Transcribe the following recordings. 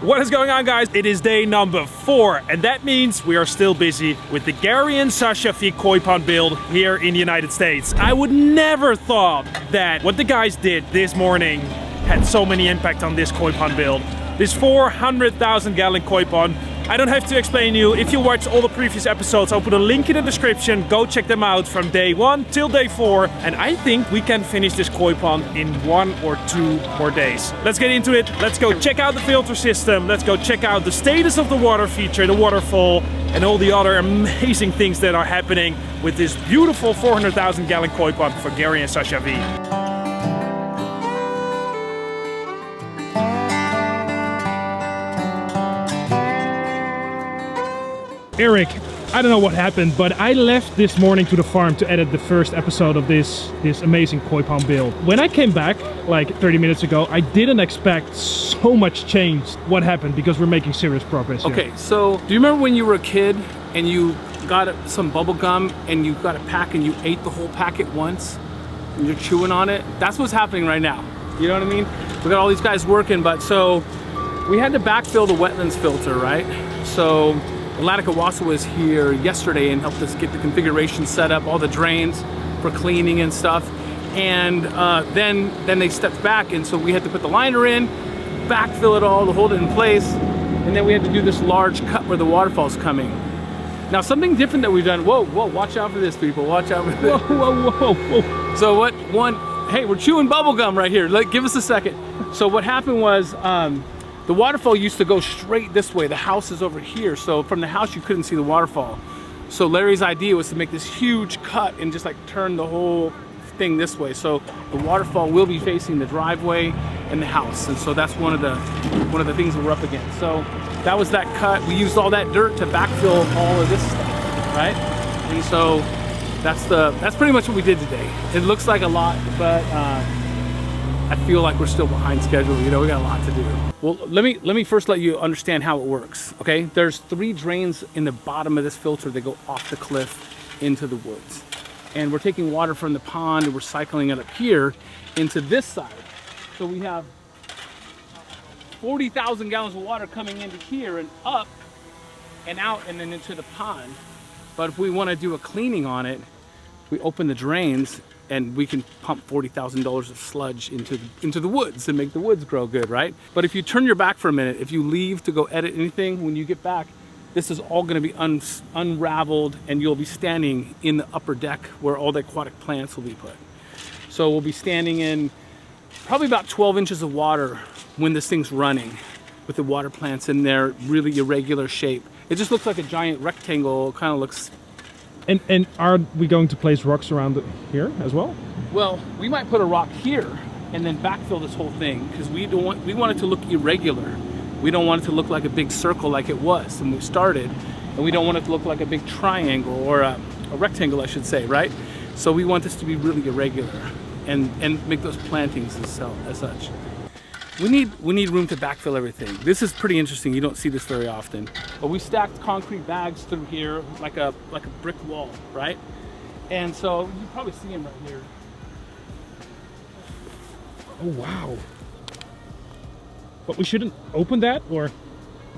What is going on, guys? It is day number 4, and that means we are still busy with the Gary and Sasha V koi pond build here in the United States. I would never thought that what the guys did this morning had so many impact on this koi pond build. This 400,000 gallon koi pond. I don't have to explain to you. If you watch all the previous episodes, I'll put a link in the description. Go check them out from day 1 till day 4. And I think we can finish this koi pond in 1 or 2 more days. Let's get into it. Let's go check out the filter system. Let's go check out the status of the water feature, the waterfall, and all the other amazing things that are happening with this beautiful 400,000 gallon koi pond for Gary and Sasha V. Eric, I don't know what happened, but I left this morning to the farm to edit the first episode of this amazing koi pond build. When I came back like 30 minutes ago, I didn't expect so much change. What happened? Because we're making serious progress here. Okay, so do you remember when you were a kid and you got some bubble gum and you got a pack and you ate the whole packet once and you're chewing on it? That's what's happening right now. You know what I mean? We got all these guys working, but so we had to backfill the wetlands filter, right? So Atlantica Wassa was here yesterday and helped us get the configuration set up, all the drains for cleaning and stuff. And then they stepped back, and so we had to put the liner in, backfill it all to hold it in place, and then we had to do this large cut where the waterfall's coming. Now something different that we've done, whoa, watch out for this, people, watch out for this. Whoa. So hey, we're chewing bubble gum right here. Give us a second. So what happened was, the waterfall used to go straight this way. The house is over here. So from the house, you couldn't see the waterfall. So Larry's idea was to make this huge cut and just like turn the whole thing this way. So the waterfall will be facing the driveway and the house. And so that's one of the things that we're up against. So that was that cut. We used all that dirt to backfill all of this stuff, right? And so that's pretty much what we did today. It looks like a lot, but I feel like we're still behind schedule. You know, we got a lot to do. Well, let me first let you understand how it works, okay? There's 3 drains in the bottom of this filter that go off the cliff into the woods. And we're taking water from the pond and we're cycling it up here into this side. So we have 40,000 gallons of water coming into here and up and out and then into the pond. But if we want to do a cleaning on it, we open the drains and we can pump $40,000 of sludge into the woods and make the woods grow good, right? But if you turn your back for a minute, if you leave to go edit anything, when you get back, this is all gonna be unraveled and you'll be standing in the upper deck where all the aquatic plants will be put. So we'll be standing in probably about 12 inches of water when this thing's running with the water plants in their really irregular shape. It just looks like a giant rectangle, kind of looks. And are we going to place rocks around it here as well? Well, we might put a rock here and then backfill this whole thing because we want it to look irregular. We don't want it to look like a big circle like it was when we started, and we don't want it to look like a big triangle or a rectangle, I should say, right? So we want this to be really irregular and make those plantings as such. We need room to backfill everything. This is pretty interesting. You don't see this very often. But we stacked concrete bags through here like a brick wall, right? And so you probably see them right here. Oh wow! But we shouldn't open that, or?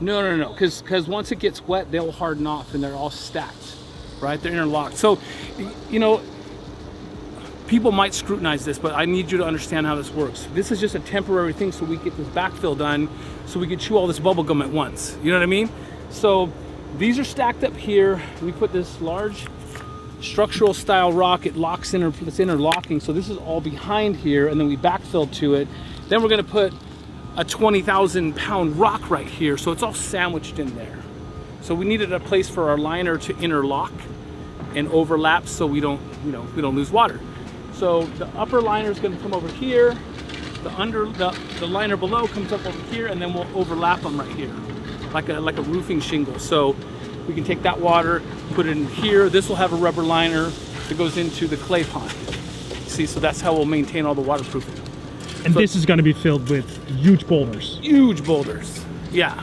No. Because once it gets wet, they'll harden off and they're all stacked, right? They're interlocked. So, you know, people might scrutinize this, but I need you to understand how this works. This is just a temporary thing so we get this backfill done so we can chew all this bubble gum at once. You know what I mean? So these are stacked up here. We put this large structural style rock. It locks in, it's interlocking. So this is all behind here, and then we backfill to it. Then we're gonna put a 20,000 pound rock right here. So it's all sandwiched in there. So we needed a place for our liner to interlock and overlap so we don't lose water. So the upper liner is going to come over here, the liner below comes up over here, and then we'll overlap them right here, like a roofing shingle. So we can take that water, put it in here. This will have a rubber liner that goes into the clay pond. See, so that's how we'll maintain all the waterproofing. And so this is going to be filled with huge boulders. Huge boulders, yeah.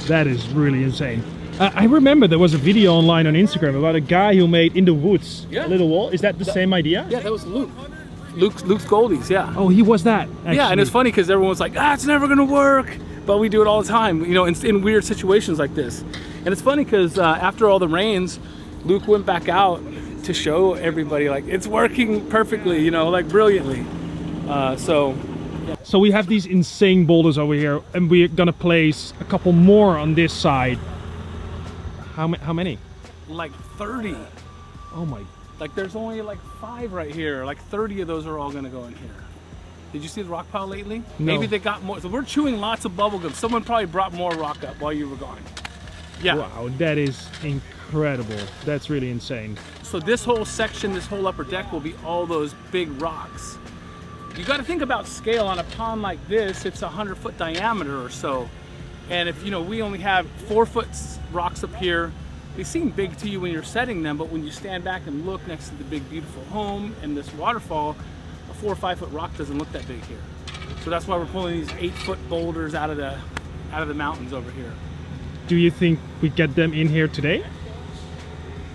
That is really insane. I remember there was a video online on Instagram about a guy who made in the woods a little wall. Is that the same idea? Yeah, that was Luke. Luke's Goldies, yeah. Oh, he was that, actually. Yeah, and it's funny because everyone was like, it's never gonna work. but we do it all the time, you know, in weird situations like this. And it's funny because after all the rains, Luke went back out to show everybody like it's working perfectly, you know, like brilliantly. So we have these insane boulders over here, and we're gonna place a couple more on this side. How many? Like 30. Oh my. Like there's only like 5 right here. Like 30 of those are all gonna go in here. Did you see the rock pile lately? No. Maybe they got more. So we're chewing lots of bubble gum. Someone probably brought more rock up while you were gone. Yeah. Wow, that is incredible. That's really insane. So this whole section, this whole upper deck will be all those big rocks. You got to think about scale. On a pond like this, it's 100-foot diameter or so. And if, you know, we only have 4-foot rocks up here, they seem big to you when you're setting them, but when you stand back and look next to the big, beautiful home and this waterfall, a 4 or 5-foot rock doesn't look that big here. So that's why we're pulling these 8-foot boulders out of the mountains over here. Do you think we get them in here today?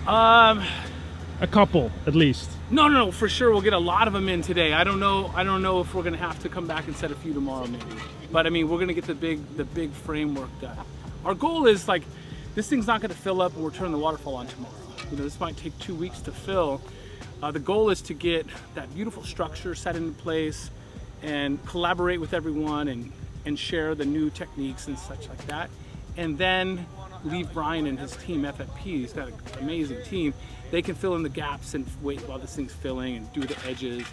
A couple, at least. No, for sure we'll get a lot of them in today. I don't know if we're gonna have to come back and set a few tomorrow maybe. But I mean, we're gonna get the big framework done. Our goal is like, this thing's not gonna fill up and we're turning the waterfall on tomorrow. You know, this might take 2 weeks to fill. The goal is to get that beautiful structure set into place and collaborate with everyone and share the new techniques and such like that. And then leave Brian and his team, FFP, he's got an amazing team. They can fill in the gaps and wait while this thing's filling and do the edges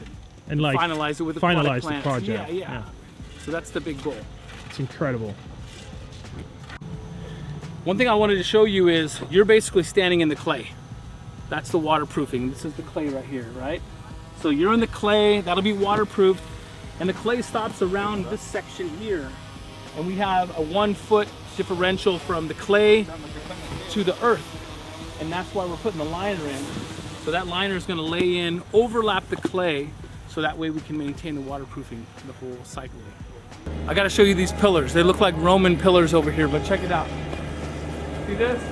and like finalize it with the finalize plants. the project. Yeah. So that's the big goal. It's incredible. One thing I wanted to show you is you're basically standing in the clay. That's the waterproofing. This is the clay right here, right? So you're in the clay, that'll be waterproof, and the clay stops around this section here. And we have a 1-foot differential from the clay to the earth. And that's why we're putting the liner in. So that liner is gonna lay in, overlap the clay, so that way we can maintain the waterproofing the whole cycle. I gotta show you these pillars. They look like Roman pillars over here, but check it out. See this?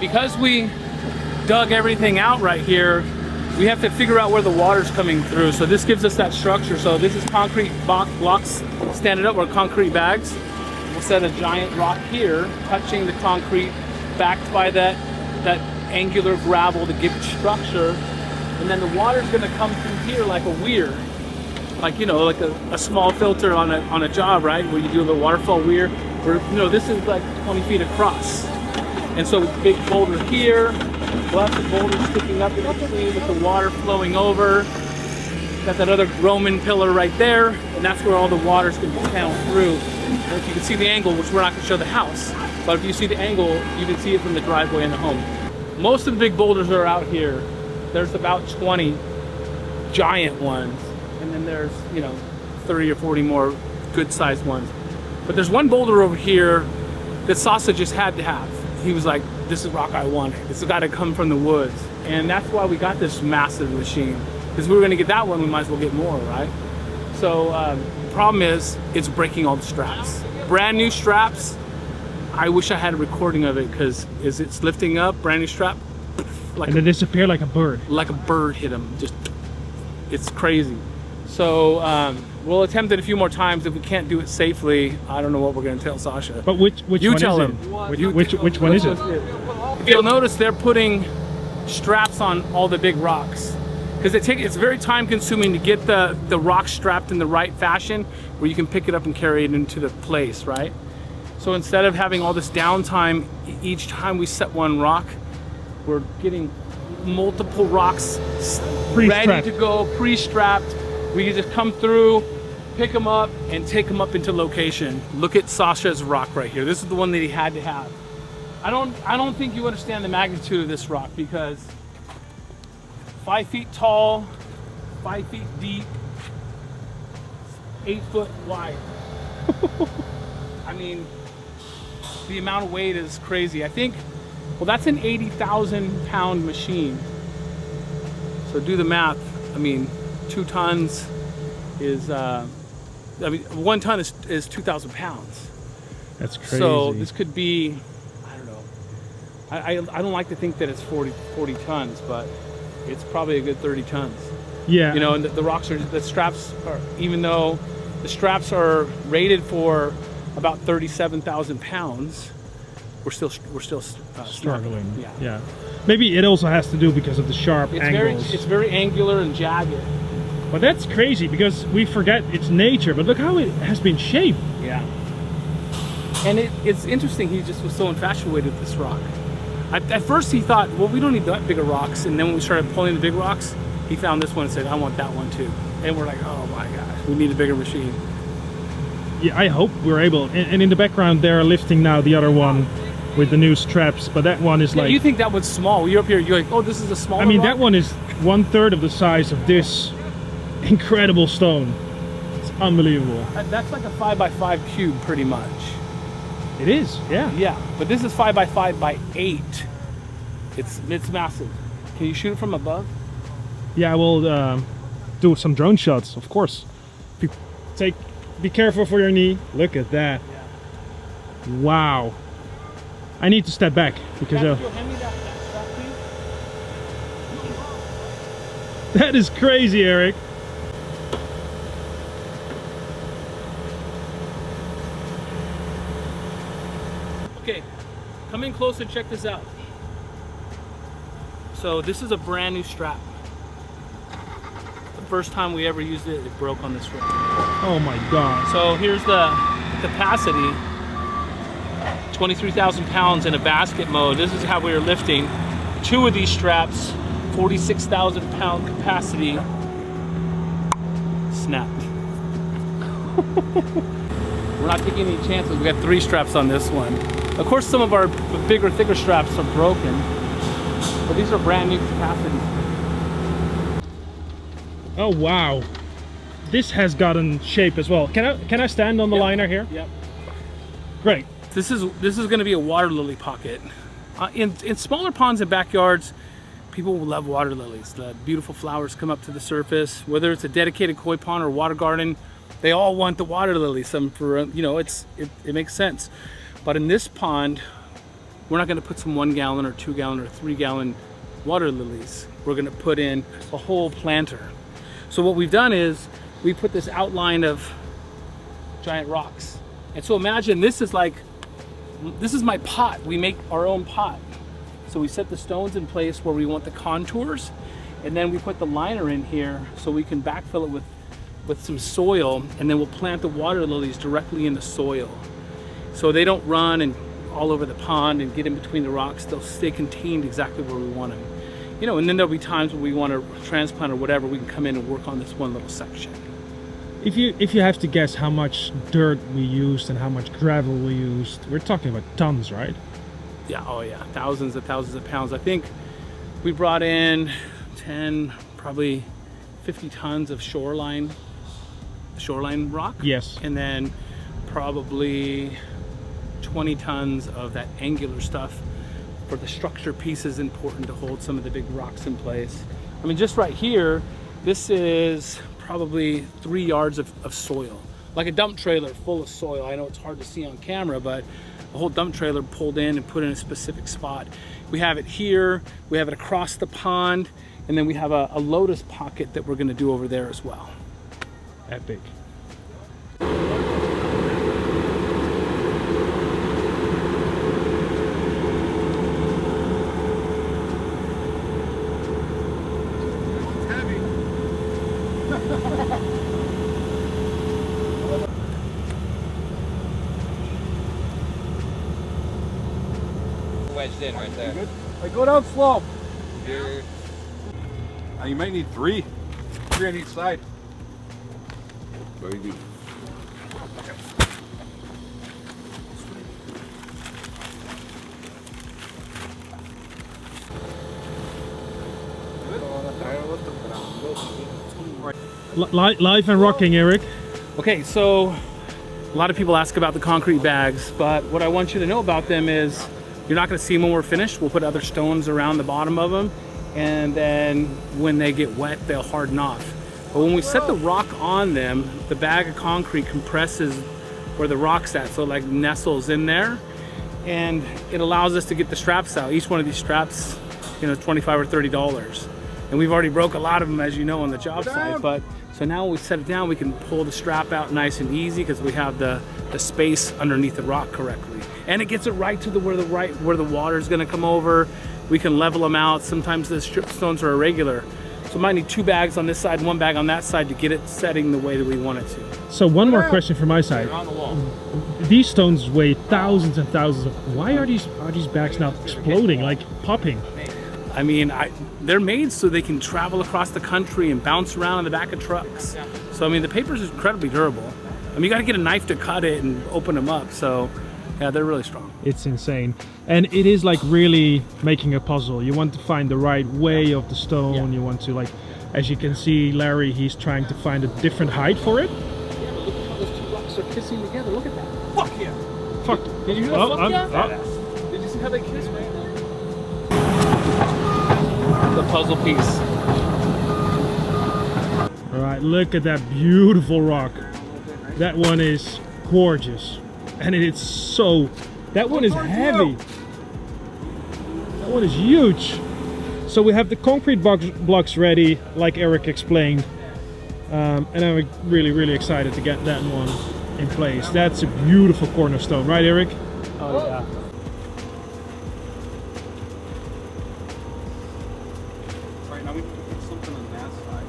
Because we dug everything out right here, we have to figure out where the water's coming through. So this gives us that structure. So this is concrete blocks standing up, or concrete bags. We'll set a giant rock here, touching the concrete, backed by that angular gravel to give it structure. And then the water's gonna come through here like a weir. Like, you know, like a small filter on a job, right? Where you do the waterfall weir, where, you know, this is like 20 feet across. And so big boulder here, we'll have the boulder sticking up in between with the water flowing over. Got that other Roman pillar right there, and that's where all the water's going to channel through. And if you can see the angle, which we're not going to show the house, but if you see the angle, you can see it from the driveway and the home. Most of the big boulders are out here. There's about 20 giant ones, and then there's, you know, 30 or 40 more good-sized ones. But there's one boulder over here that Sasha just had to have. He was like, this is rock I wanted. This has got to come from the woods. And that's why we got this massive machine. Because we were going to get that one, we might as well get more, right? So the problem is, it's breaking all the straps. Brand new straps. I wish I had a recording of it, because as it's lifting up, brand new strap. Like and they disappear like a bird. Like a bird hit him. Just, it's crazy. So we'll attempt it a few more times. If we can't do it safely, I don't know what we're going to tell Sasha. But which you one tell is him. it? Which one is it? You'll notice they're putting straps on all the big rocks, because it's very time consuming to get the rock strapped in the right fashion where you can pick it up and carry it into the place, right? So instead of having all this downtime each time we set one rock, we're getting multiple rocks ready to go, pre-strapped. We can just come through, pick them up, and take them up into location. Look at Sasha's rock right here. This is the one that he had to have. I don't think you understand the magnitude of this rock, because 5 feet tall, 5 feet deep, 8 foot wide. I mean, the amount of weight is crazy. I think, well, that's an 80,000 pound machine. So do the math. I mean, 2 tons is, 1 ton is 2,000 pounds. That's crazy. So this could be, I don't know. I don't like to think that it's 40 tons, but it's probably a good 30 tons. Yeah. You know, and the rocks are, the straps are, even though the straps are rated for about 37,000 pounds, we're still struggling. Yeah. Yeah. Maybe it also has to do because of the sharp angles. It's very angular and jagged. But that's crazy because we forget it's nature, but look how it has been shaped. Yeah. And it's interesting, he just was so infatuated with this rock. At first he thought, well, we don't need that bigger rocks. And then when we started pulling the big rocks, he found this one and said, I want that one too. And we're like, oh my gosh, we need a bigger machine. Yeah, I hope we're able. And in the background, they're lifting now the other one with the new straps, but that one is like... You think that one's small. You're up here, you're like, oh, this is a smaller I mean, rock? that one is 1/3 of the size of this incredible stone. It's unbelievable. That's like a 5x5 cube, pretty much. It is, yeah. Yeah, but this is 5x5 by 8. It's massive. Can you shoot it from above? Yeah, I will do some drone shots, of course. Be careful for your knee. Look at that. Yeah. Wow. I need to step back because Hand me that strap, please. that is crazy, Eric. Okay, come in close and check this out. So this is a brand new strap. The first time we ever used it, it broke on this rope. Oh my god. So here's the capacity. 23,000 pounds in a basket mode. This is how we were lifting. 2 of these straps, 46,000 pound capacity. Snapped. We're not taking any chances. We got 3 straps on this one. Of course, some of our bigger, thicker straps are broken, but these are brand new capacity. Oh wow. This has gotten shape as well. Can I stand on the liner here? Yep. Great. This is going to be a water lily pocket. In smaller ponds and backyards, people will love water lilies. The beautiful flowers come up to the surface. Whether it's a dedicated koi pond or water garden, they all want the water lily. Some for it makes sense. But in this pond, we're not going to put some 1 gallon or 2 gallon or 3 gallon water lilies. We're going to put in a whole planter. So what we've done is we put this outline of giant rocks. And so imagine this is my pot. We make our own pot. So we set the stones in place where we want the contours, and then we put the liner in here so we can backfill it with some soil, and then we'll plant the water lilies directly in the soil. So they don't run and all over the pond and get in between the rocks. They'll stay contained exactly where we want them. And then there'll be times when we want to transplant or whatever, we can come in and work on this one little section. If you have to guess how much dirt we used and how much gravel we used, we're talking about tons, right? Yeah, oh yeah, thousands of pounds. I think we brought in 10, probably 50 tons of shoreline rock. Yes. And then probably 20 tons of that angular stuff. For the structure pieces, important to hold some of the big rocks in place. I mean, just right here, this is probably 3 yards of soil, like a dump trailer full of soil. I know it's hard to see on camera, but a whole dump trailer pulled in and put in a specific spot. We have it here, we have it across the pond, and then we have a lotus pocket that we're going to do over there as well. Epic. Wedged in right there. Good. Like, go down slow. Here. You might need 3 on each side. Very good. Live and rocking, Eric. Okay, so a lot of people ask about the concrete bags, but what I want you to know about them is you're not going to see them when we're finished. We'll put other stones around the bottom of them, and then when they get wet, they'll harden off. But when we set the rock on them, the bag of concrete compresses where the rock's at, so it like nestles in there, and it allows us to get the straps out. Each one of these straps, $25 or $30. And we've already broke a lot of them, as you know, on the job site. But so now when we set it down, we can pull the strap out nice and easy because we have the space underneath the rock correctly. And it gets it right to where the water is going to come over. We can level them out. Sometimes the strip stones are irregular. So we might need 2 bags on this side and 1 bag on that side to get it setting the way that we want it to. So one more question from my side. On the wall. These stones weigh thousands and thousands of. Why are these bags not exploding, like popping? I mean, they're made so they can travel across the country and bounce around in the back of trucks. So I mean, the paper is incredibly durable. I mean, you got to get a knife to cut it and open them up. So yeah, they're really strong. It's insane. And it is like really making a puzzle. You want to find the right way of the stone. You want to, like, as you can see, Larry, he's trying to find a different height for it. Yeah, but look at how those 2 rocks are kissing together. Look at that. Fuck yeah. Fuck. Did you hear that? Fuck yeah? Did you see how they kiss right there? The puzzle piece. All right, look at that beautiful rock. That one is gorgeous. And it's so, that one is heavy. That one is huge. So we have the concrete blocks ready, like Eric explained. And I'm really, really excited to get that one in place. That's a beautiful cornerstone, right, Eric? Oh yeah. Right, now we can put something on that side.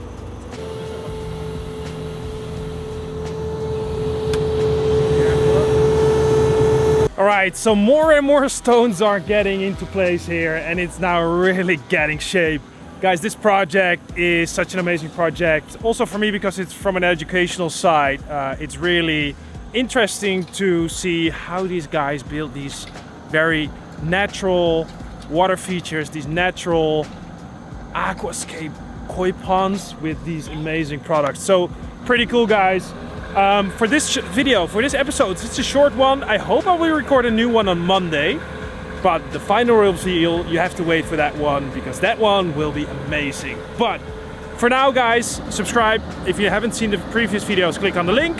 All right, so more and more stones are getting into place here, and it's now really getting shape. Guys, this project is such an amazing project. Also for me, because it's from an educational side, it's really interesting to see how these guys build these very natural water features, these natural aquascape koi ponds with these amazing products. So pretty cool, guys. For this video, for this episode, it's a short one. I hope I will record a new one on Monday, but the final reveal, you have to wait for that one, because that one will be amazing. But for now, guys, subscribe. If you haven't seen the previous videos, click on the link.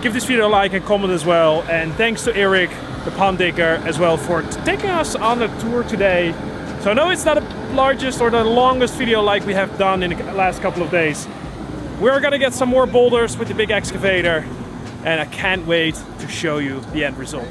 Give this video a like and comment as well. And thanks to Eric, the pond digger, as well, for taking us on a tour today. So I know it's not the largest or the longest video like we have done in the last couple of days. We're gonna get some more boulders with the big excavator, and I can't wait to show you the end result.